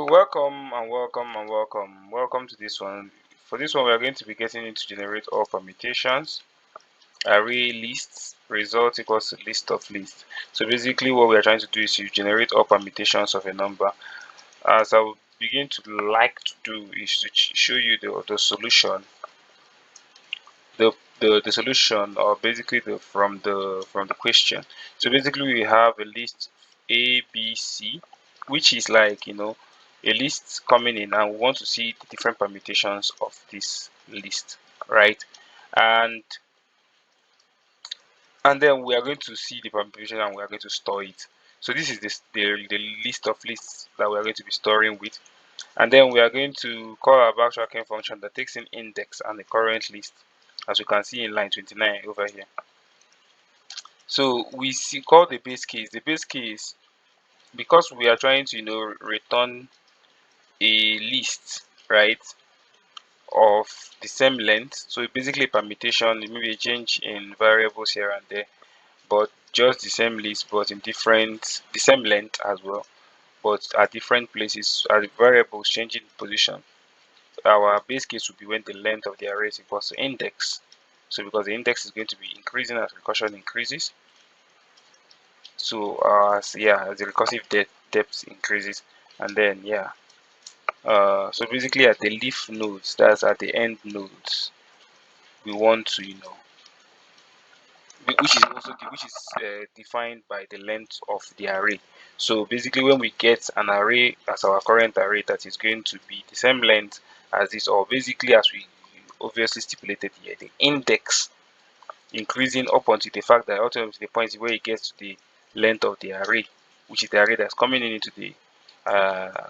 welcome and welcome to this one. For this one, we are going to be getting into generate all permutations, array lists, result equals to list of lists. So basically what we are trying to do is to generate all permutations of a number. As I will begin to like to do is to show you the solution. The solution, or basically from the question. So basically we have a list A, B, C, which is like a list coming in, and we want to see the different permutations of this list, right? And then we are going to see the permutation and we are going to store it. So this is the list of lists that we are going to be storing with. And then we are going to call our backtracking function that takes in index and the current list, as you can see in line 29 over here. So we call the base case. The base case, because we are trying to return a list, right, of the same length. So basically a permutation, maybe a change in variables here and there, but just the same list, but in the same length as well, but at different places, at the variables changing position. Our base case would be when the length of the array is equal to index. So because the index is going to be increasing as recursion increases, so as the recursive depth increases, and then so basically at the leaf nodes, that's at the end nodes, we want to which is defined by the length of the array. So basically when we get an array as our current array that is going to be the same length as this, or basically as we obviously stipulated here, the index increasing up until the fact that ultimately to the point where it gets to the length of the array, which is the array that's coming in into the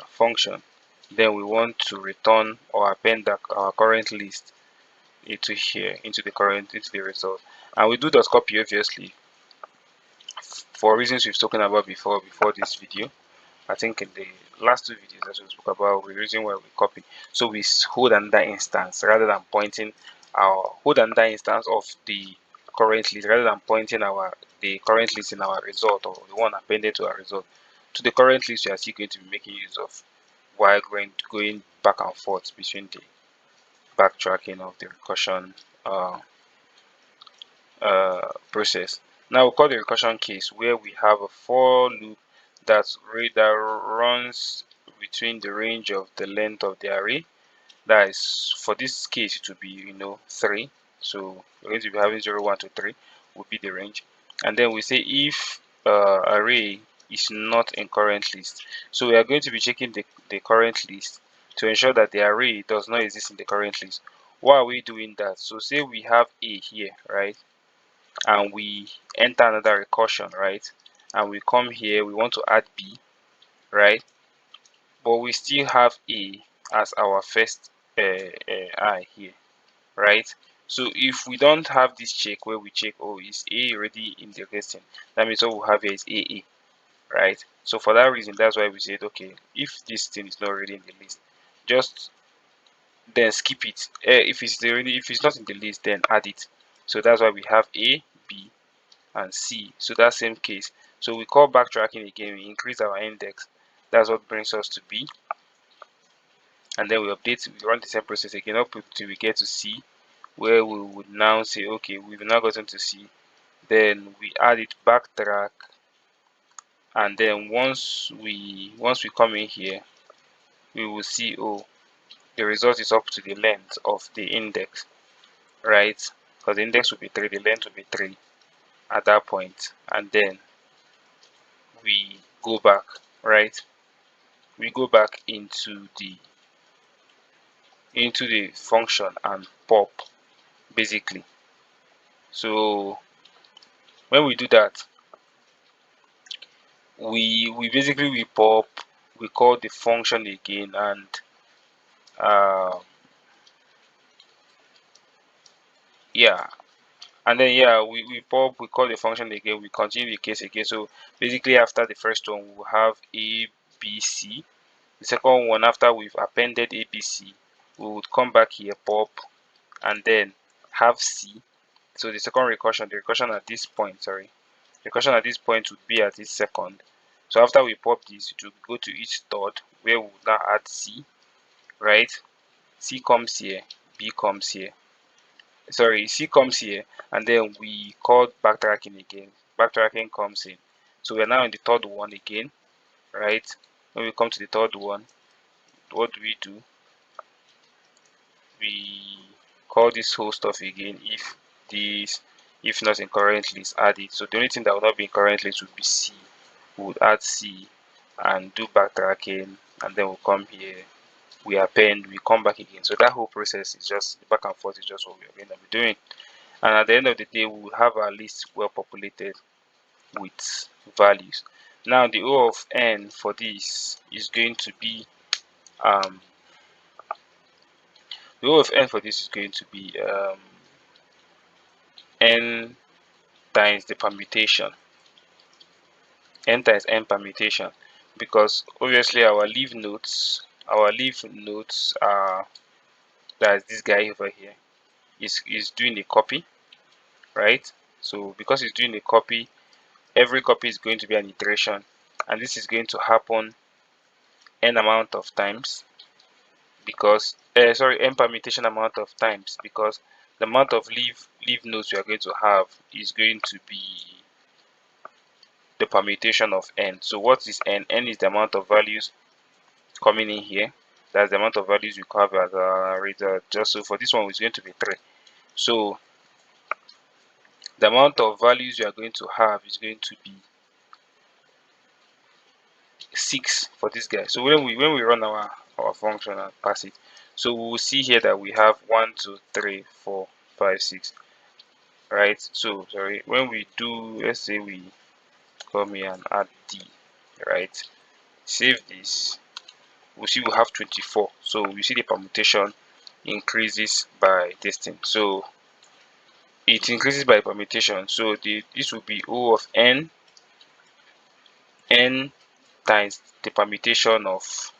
function, then we want to return or append our current list into here, into the result. And we do dot copy obviously for reasons we've spoken about before this video. I think in the last two videos that we spoke about, the reason why we copy. So we hold another instance rather than pointing hold another instance of the current list rather than pointing the current list in our result, or the one appended to our result, to the current list we are still going to be making use of while going back and forth between the backtracking of the recursion process. Now we'll call the recursion case, where we have a for loop that runs between the range of the length of the array. That is, for this case, it will be 3. So we're going to be having 0, 1 to 3 will be the range. And then we say if array is not in current list. So we are going to be checking the current list to ensure that the array does not exist in the current list. Why are we doing that? So say we have A here, right? And we enter another recursion, right? And we come here, we want to add B, right? But we still have A as our first I here, right? So if we don't have this check where we check, oh, is A already in the listing, that means all we have here is AA, right? So for that reason, that's why we said, okay, if this thing is not already in the list, just then skip it. If it's not in the list, then add it. So that's why we have A, B, and C. So that same case. So we call backtracking again, we increase our index. That's what brings us to B. And then we run the same process again up until we get to C, where we would now say, okay, we've now gotten to C. Then we add it backtrack, and then once we come in here, we will see, oh, the result is up to the length of the index, right? Because the index will be 3, the length will be 3 at that point. And then we go back, right? We go back into the function and pop, basically. So when we do that, we basically we pop, we call the function again, and yeah, and then we pop, we call the function again, we continue the case again. So basically after the first one, we'll have A, B, C. The second one, after we've appended A, B, C, we would come back here, pop, and then have C. So the second recursion, the recursion at this point, the recursion at this point would be at this second. So after we pop this, it will go to each third, where we will now add C, right? C comes here, B comes here. Sorry, C comes here, and then we call backtracking again. Backtracking comes in. So we are now in the third one again, right? When we come to the third one, what do? We call this whole stuff again if nothing currently is added. So the only thing that will not be currently would be C. We would add C and do backtracking, and then we'll come here, we append, we come back again. So that whole process is just back and forth, is just what we are going to be doing. And at the end of the day, we will have our list well populated with values. Now the O of n for this is going to be the O of n for this is going to be n times the permutation, n times n permutation, because obviously our leave nodes are, that's this guy over here, is doing a copy, right? So because it's doing a copy, every copy is going to be an iteration, and this is going to happen n amount of times, because n permutation amount of times, because the amount of leave nodes we are going to have is going to be the permutation of n. So what is n? N is the amount of values coming in here. That's the amount of values we have as a result. Just so for this one, it's going to be 3. So the amount of values you are going to have is going to be 6 for this guy. So when we run our function and pass it, so we will see here that we have 1, 2, 3, 4, 5, 6, right? So sorry, when we do, let's say we come here and add D, right? Save this. We'll see we have 24. So we see the permutation increases by this thing. So it increases by permutation. So this will be O of n times the permutation of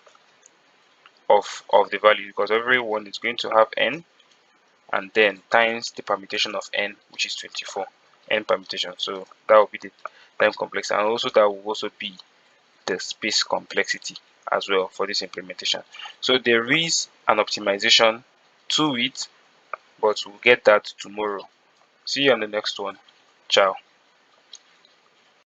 the value, because every one is going to have n, and then times the permutation of n, which is 24, n permutation. So that will be the time complexity, and also that will also be the space complexity as well for this implementation. So there is an optimization to it, but we'll get that tomorrow. See you on the next one. Ciao.